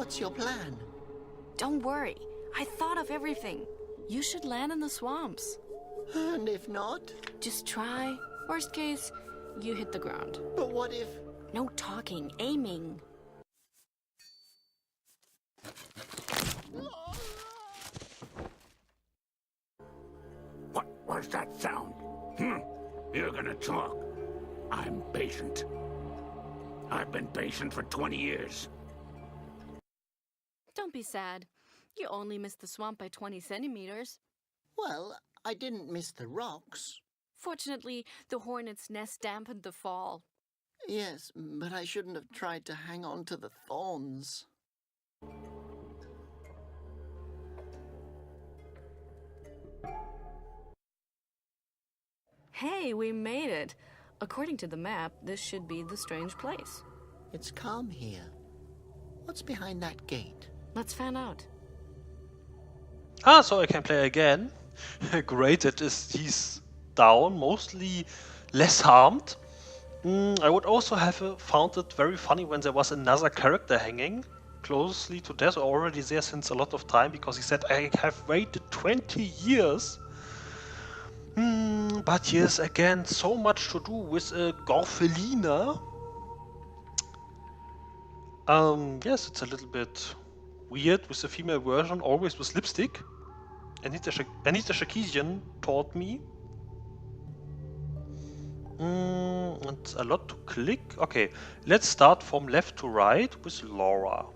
What's your plan? Don't worry. I thought of everything. You should land in the swamps. And if not? Just try. Worst case, you hit the ground. But what if... No talking, aiming. What was that sound? You're gonna talk. I'm patient. I've been patient for 20 years. Don't be sad. You only missed the swamp by 20 centimeters. Well, I didn't miss the rocks. Fortunately, the hornet's nest dampened the fall. Yes, but I shouldn't have tried to hang on to the thorns. Hey, we made it. According to the map, this should be the strange place. It's calm here. What's behind that gate? Let's find out. Ah, so I can play again. Great, that is he's down, mostly less harmed. I would also have found it very funny when there was another character hanging closely to death, already there since a lot of time, because he said, I have waited 20 years. But yes, again, so much to do with a Gorfelina. Yes, it's a little bit weird with the female version, always with lipstick. Anita Sarkeesian taught me. And a lot to click. Okay, let's start from left to right with Laura.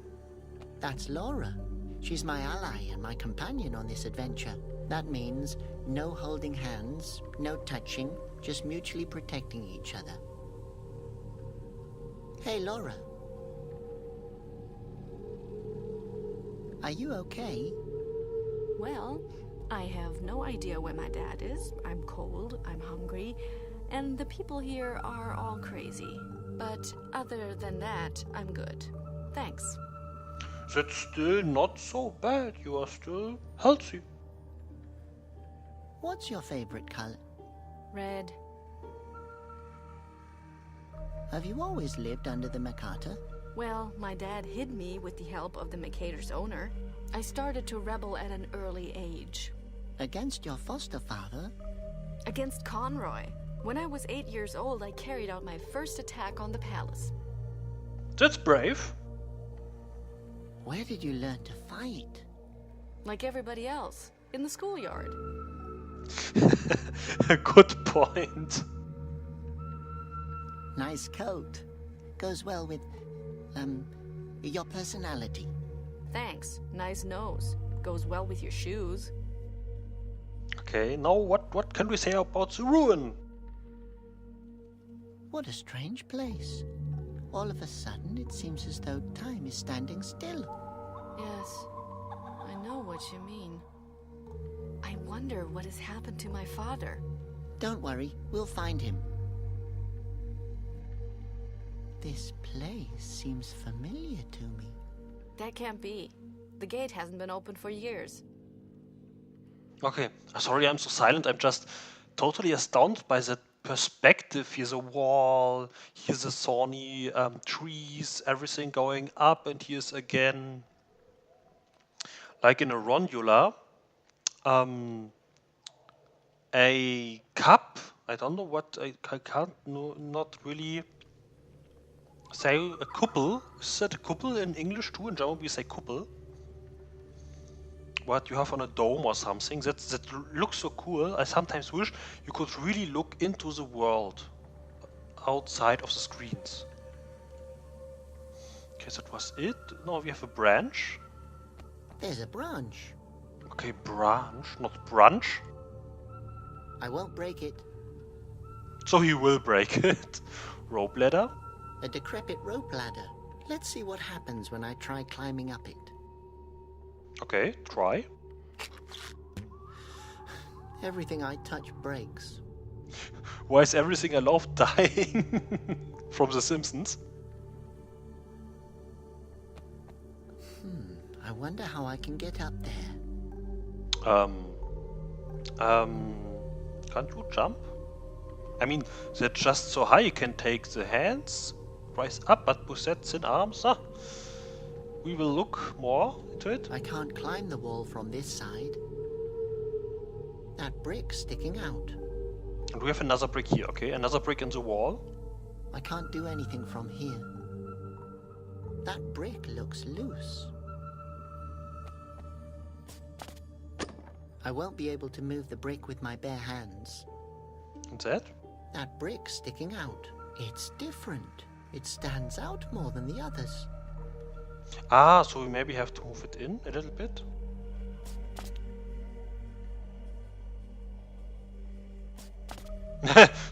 That's Laura. She's my ally and my companion on this adventure. That means no holding hands, no touching, just mutually protecting each other. Hey, Laura. Are you okay? Well, I have no idea where my dad is. I'm cold, I'm hungry, and the people here are all crazy. But other than that, I'm good. Thanks. That's still not so bad. You are still healthy. What's your favorite color? Red. Have you always lived under the Makata? Well, my dad hid me with the help of the Mercator's owner. I started to rebel at an early age. Against your foster father? Against Conroy. When I was 8 years old, I carried out my first attack on the palace. That's brave. Where did you learn to fight? Like everybody else, in the schoolyard. Good point. Nice coat. Goes well with, your personality. Thanks. Nice nose. Goes well with your shoes. Okay, now what can we say about the ruin? What a strange place. All of a sudden, it seems as though time is standing still. Yes, I know what you mean. I wonder what has happened to my father. Don't worry, we'll find him. This place seems familiar to me. That can't be. The gate hasn't been open for years. Okay, sorry I'm so silent. I'm just totally astounded by that perspective. Here's a wall, here's a thorny trees, everything going up, and here's again, like in a rondula, a cup. I don't know what, I can't not really say a kuppel. Is that a kuppel in English too? In German we say kuppel. What you have on a dome or something. That looks so cool. I sometimes wish you could really look into the world outside of the screens. Okay, that was it. Now we have a branch. There's a branch. Okay, branch, not brunch. I won't break it. So he will break it. Rope ladder. A decrepit rope ladder. Let's see what happens when I try climbing up it. Okay, try. Everything I touch breaks. Why is everything I love dying? From The Simpsons. I wonder how I can get up there. Can't you jump? I mean, they're just so high you can take the hands, rise up, but with that thin arms, we will look more into it. I can't climb the wall from this side. That brick's sticking out. And we have another brick here, okay? Another brick in the wall. I can't do anything from here. That brick looks loose. I won't be able to move the brick with my bare hands. And that? That brick's sticking out. It's different. It stands out more than the others. Ah, so we maybe have to move it in a little bit.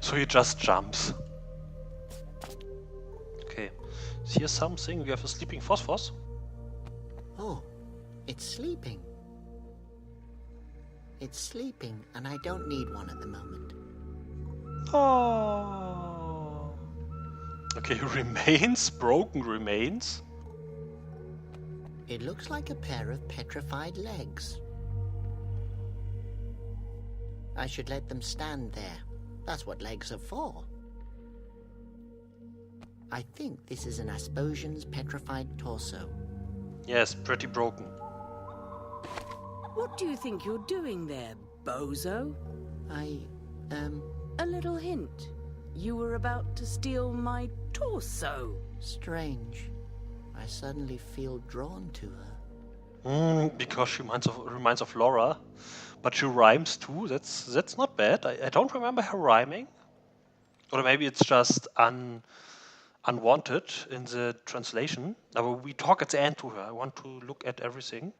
So he just jumps. Okay, here's something. We have a sleeping phosphorus. Oh, it's sleeping. It's sleeping, and I don't need one at the moment. Oh. Okay, remains, broken remains. It looks like a pair of petrified legs. I should let them stand there. That's what legs are for. I think this is an Asposian's petrified torso. Yes, pretty broken. What do you think you're doing there, bozo? A little hint. You were about to steal my torso. Strange. I suddenly feel drawn to her. Because she reminds of Laura. But she rhymes too, that's not bad. I don't remember her rhyming. Or maybe it's just unwanted in the translation. But we talk at the end to her. I want to look at everything.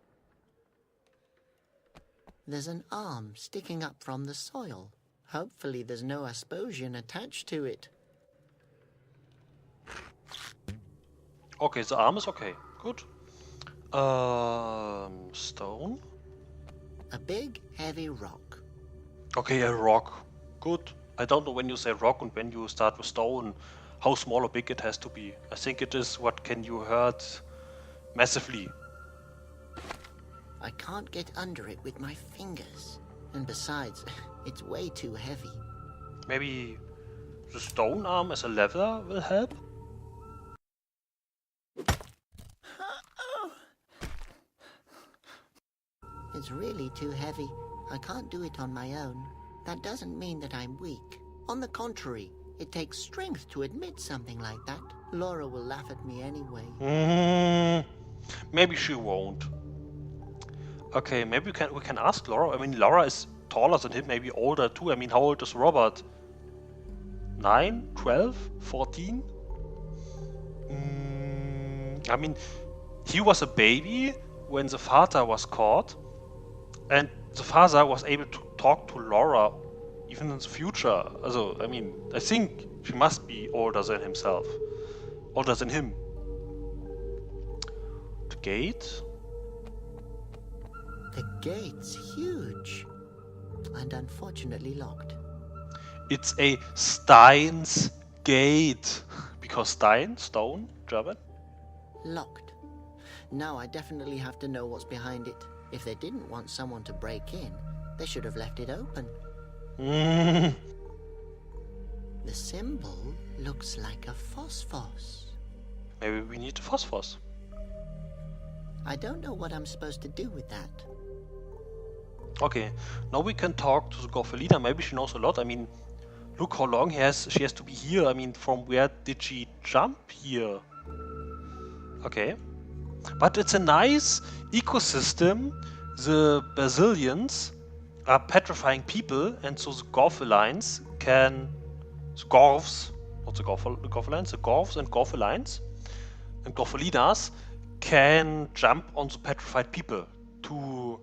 There's an arm sticking up from the soil. Hopefully there's no Asposian attached to it. Okay, the arm is okay. Good. Stone. A big, heavy rock. Okay, a rock. Good. I don't know when you say rock and when you start with stone, how small or big it has to be. I think it is what can you hurt massively. I can't get under it with my fingers. And besides, it's way too heavy. Maybe the stone arm as a lever will help? It's really too heavy. I can't do it on my own. That doesn't mean that I'm weak. On the contrary, it takes strength to admit something like that. Laura will laugh at me anyway. Maybe she won't. Okay, maybe we can ask Laura. I mean, Laura is taller than him, maybe older too. I mean, how old is Robert? 9, 12, 14? I mean, he was a baby when the father was caught. And the father was able to talk to Laura even in the future. Also, I mean, I think she must be older than himself. Older than him. The gate? The gate's huge. And unfortunately locked. It's a Stein's gate. Because Stein, stone, German. Locked. Now I definitely have to know what's behind it. If they didn't want someone to break in, they should have left it open. The symbol looks like a phosphos. Maybe we need a phosphorus. I don't know what I'm supposed to do with that. Okay, now we can talk to the Gorfelina. Maybe she knows a lot. I mean, look how long she has to be here. I mean, from where did she jump here? Okay. But it's a nice ecosystem. The Basilians are petrifying people, and so the Gorfelines can... The Gorfs, not the Gorfelines, the Gorfs and Gorfelines and Gorfelinas can jump on the petrified people to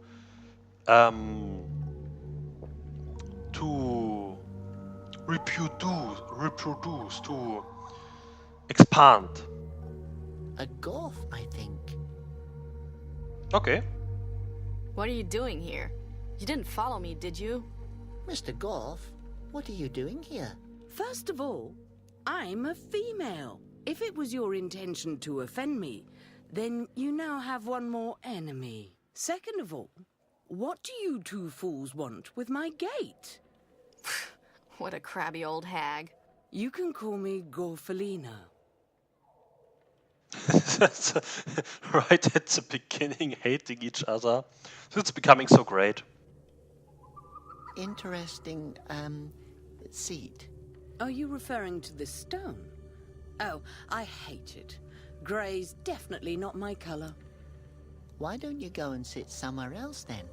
reproduce, to expand. A Gorf, I think. Okay. What are you doing here? You didn't follow me, did you? Mr. Gorf, what are you doing here? First of all, I'm a female. If it was your intention to offend me, then you now have one more enemy. Second of all, what do you two fools want with my gate? What a crabby old hag. You can call me Gorfelina. That's right at the beginning, hating each other. It's becoming so great. Interesting, seat. Are you referring to the stone? Oh, I hate it. Grey's definitely not my color. Why don't you go and sit somewhere else then?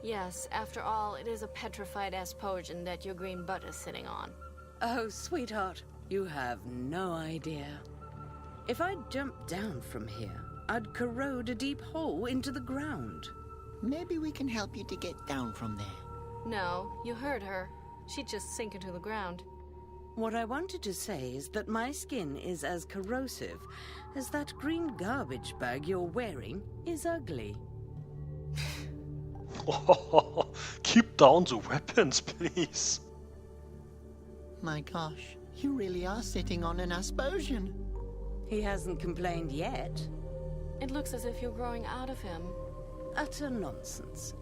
Yes, after all, it is a petrified-ass potion that your green butt is sitting on. Oh, sweetheart, you have no idea. If I jumped down from here, I'd corrode a deep hole into the ground. Maybe we can help you to get down from there. No, you heard her. She'd just sink into the ground. What I wanted to say is that my skin is as corrosive as that green garbage bag you're wearing is ugly. Keep down the weapons, please. My gosh, you really are sitting on an Asposian. He hasn't complained yet. It looks as if you're growing out of him. Utter nonsense.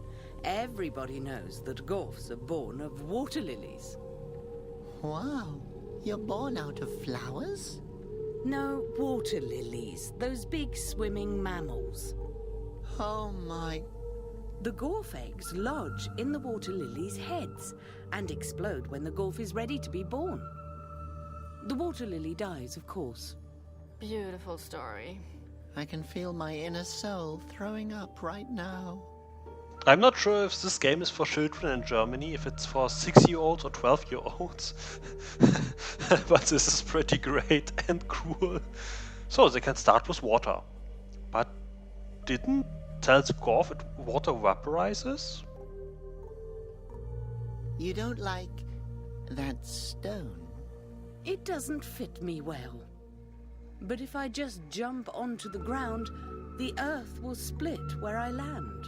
Everybody knows that Gorfs are born of water lilies. Wow, you're born out of flowers? No, water lilies. Those big swimming mammals. Oh my... The Gorf eggs lodge in the water lilies' heads and explode when the Gorf is ready to be born. The water lily dies, of course. Beautiful story. I can feel my inner soul throwing up right now. I'm not sure if this game is for children in Germany, if it's for 6-year-olds or 12-year-olds. But this is pretty great and cool. So they can start with water. But didn't tell the Gorf it water vaporizes? You don't like that stone? It doesn't fit me well. But if I just jump onto the ground, the earth will split where I land.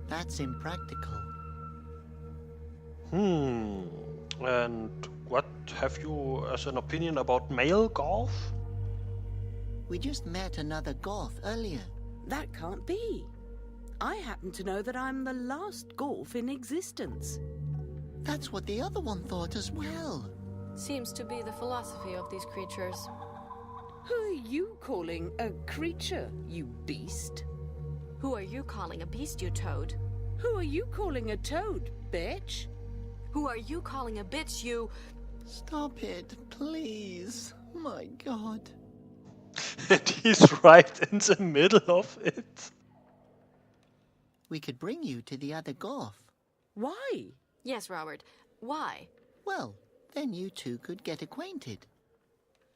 That's impractical. And what have you as an opinion about male Gorf? We just met another Gorf earlier. That can't be. I happen to know that I'm the last Gorf in existence. That's what the other one thought as well. Seems to be the philosophy of these creatures. Who are you calling a creature, you beast? Who are you calling a beast, you toad? Who are you calling a toad, bitch? Who are you calling a bitch, you... Stop it, please. My God. And he's right in the middle of it. We could bring you to the other Gorf. Why? Yes, Robert. Why? Well, then you two could get acquainted.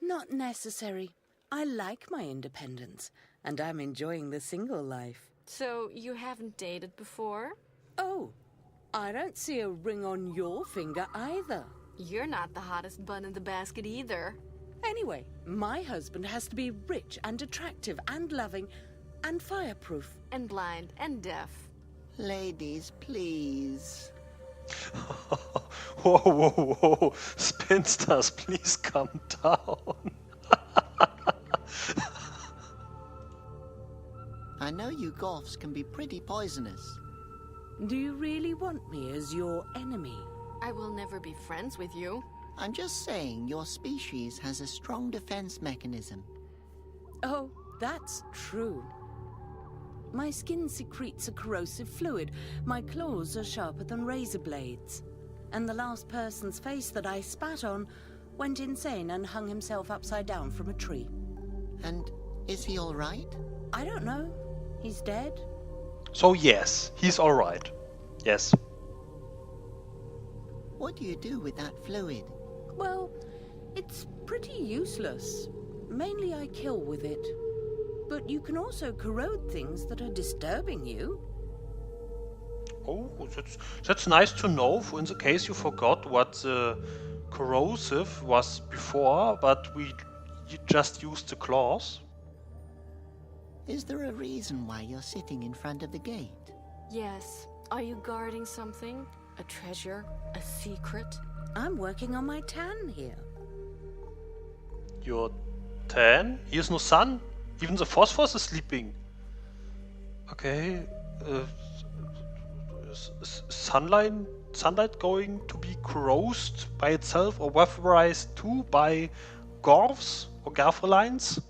Not necessary. I like my independence, and I'm enjoying the single life. So, you haven't dated before? Oh, I don't see a ring on your finger either. You're not the hottest bun in the basket either. Anyway, my husband has to be rich and attractive and loving and fireproof. And blind and deaf. Ladies, please. Whoa, whoa, whoa. Spinsters, please calm down. I know you Gorfs can be pretty poisonous. Do you really want me as your enemy? I will never be friends with you. I'm just saying your species has a strong defense mechanism. Oh, that's true. My skin secretes a corrosive fluid. My claws are sharper than razor blades. And the last person's face that I spat on went insane and hung himself upside down from a tree. And is he all right? I don't know. He's dead. So yes, he's alright. Yes. What do you do with that fluid? Well, it's pretty useless. Mainly I kill with it. But you can also corrode things that are disturbing you. Oh, that's nice to know, for in the case you forgot what the corrosive was before, but we just used the claws. Is there a reason why you're sitting in front of the gate? Yes. Are you guarding something? A treasure? A secret? I'm working on my tan here. You're 10? Here's no sun. Even the phosphorus is sleeping. Okay. Sunlight going to be corrosed by itself or vaporized too by Gorfs or Garfolines?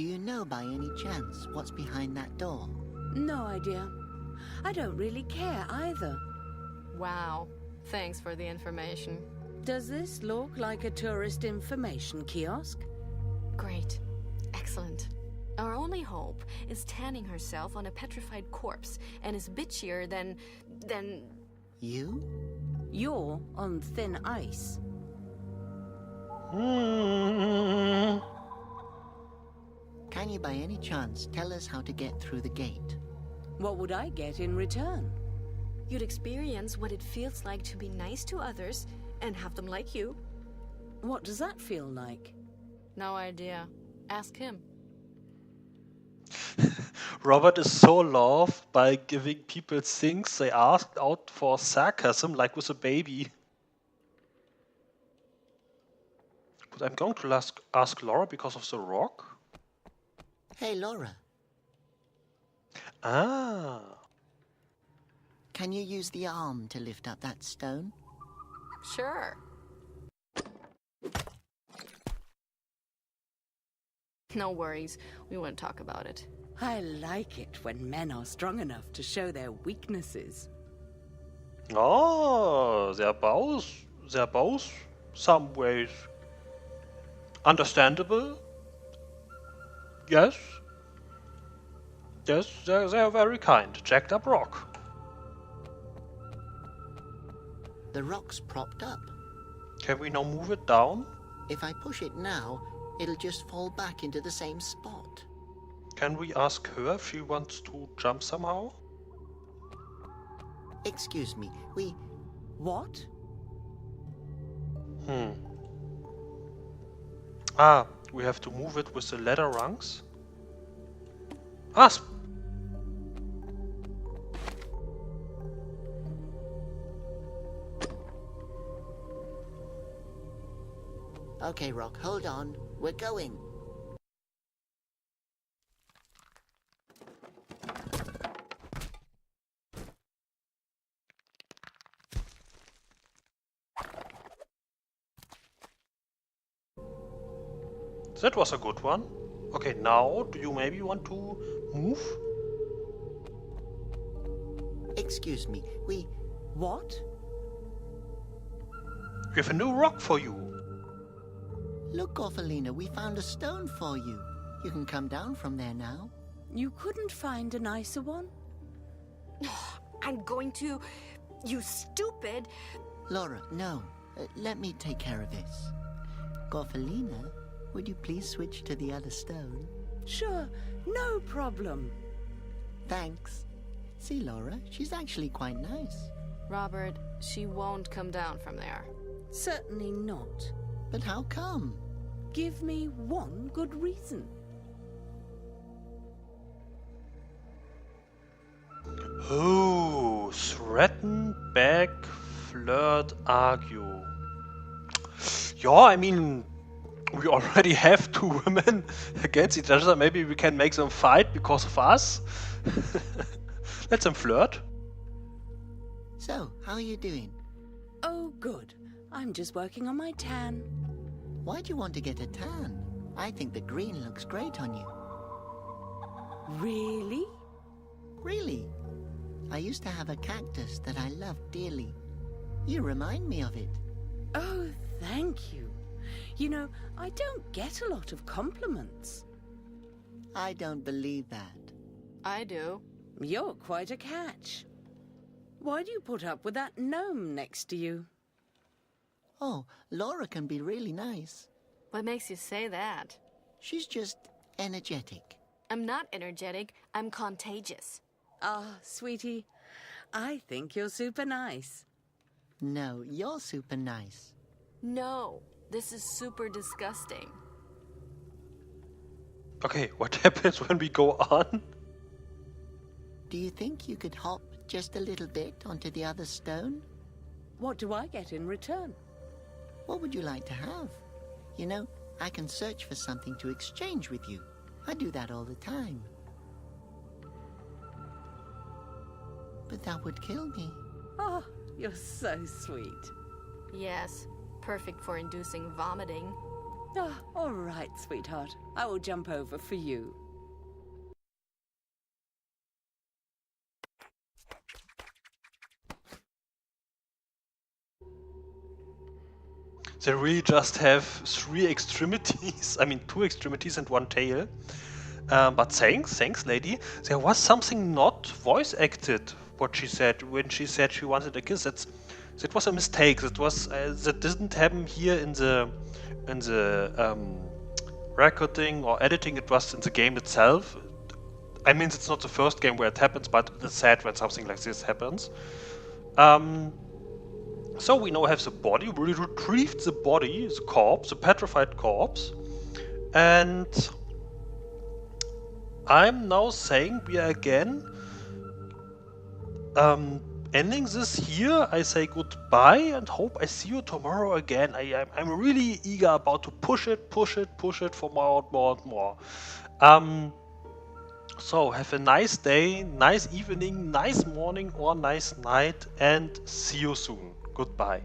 Do you know by any chance what's behind that door? No idea. I don't really care either. Wow. Thanks for the information. Does this look like a tourist information kiosk? Great. Excellent. Our only hope is tanning herself on a petrified corpse and is bitchier than... You? You're on thin ice. Can you by any chance tell us how to get through the gate? What would I get in return? You'd experience what it feels like to be nice to others and have them like you. What does that feel like? No idea. Ask him. Robert is so loved by giving people things they asked out for sarcasm, like with a baby. But I'm going to ask Laura because of the rock. Hey, Laura. Ah. Can you use the arm to lift up that stone? Sure. No worries. We won't talk about it. I like it when men are strong enough to show their weaknesses. Oh, they're both some ways understandable. Yes. Yes, they're very kind. Jacked up rock. The rock's propped up. Can we now move it down? If I push it now, it'll just fall back into the same spot. Can we ask her if she wants to jump somehow? Excuse me, What? Ah, we have to move it with the ladder rungs. Ah, Okay, Rock, hold on. We're going. that was a good one. Okay, now do you maybe want to move? Excuse me, What? We have a new rock for you. Look, Orphalina, we found a stone for you. You can come down from there now. You couldn't find a nicer one? I'm going to... You stupid... Laura, no. Let me take care of this. Gorfalina, would you please switch to the other stone? Sure, no problem. Thanks. See, Laura, she's actually quite nice. Robert, she won't come down from there. Certainly not. But how come? Give me one good reason. Oh, threaten, beg, flirt, argue. Yeah, I mean, we already have two women against each other. Maybe we can make them fight because of us. Let them flirt. So, how are you doing? Oh, good. I'm just working on my tan. Why do you want to get a tan? I think the green looks great on you. Really? Really? I used to have a cactus that I loved dearly. You remind me of it. Oh, thank you. You know, I don't get a lot of compliments. I don't believe that. I do. You're quite a catch. Why do you put up with that gnome next to you? Oh, Laura can be really nice. What makes you say that? She's just energetic. I'm not energetic. I'm contagious. Ah, sweetie, I think you're super nice. No, you're super nice. No, this is super disgusting. Okay, what happens when we go on? Do you think you could hop just a little bit onto the other stone? What do I get in return? What would you like to have? You know, I can search for something to exchange with you. I do that all the time. But that would kill me. Oh, you're so sweet. Yes, perfect for inducing vomiting. Ah, all right. right, sweetheart. I will jump over for you. They really just have 3 extremities. I mean, 2 extremities and 1 tail. But thanks, lady. There was something not voice acted. What she said when she said she wanted a kiss. That was a mistake. That didn't happen here in the recording or editing. It was in the game itself. I mean, it's not the first game where it happens, but it's sad when something like this happens. So we now have the body. We retrieved the body, the corpse, the petrified corpse, and I'm now saying we are again ending this here. I say goodbye and hope I see you tomorrow again. I'm really eager about to push it for more and more. So have a nice day, nice evening, nice morning or nice night, and see you soon. Goodbye.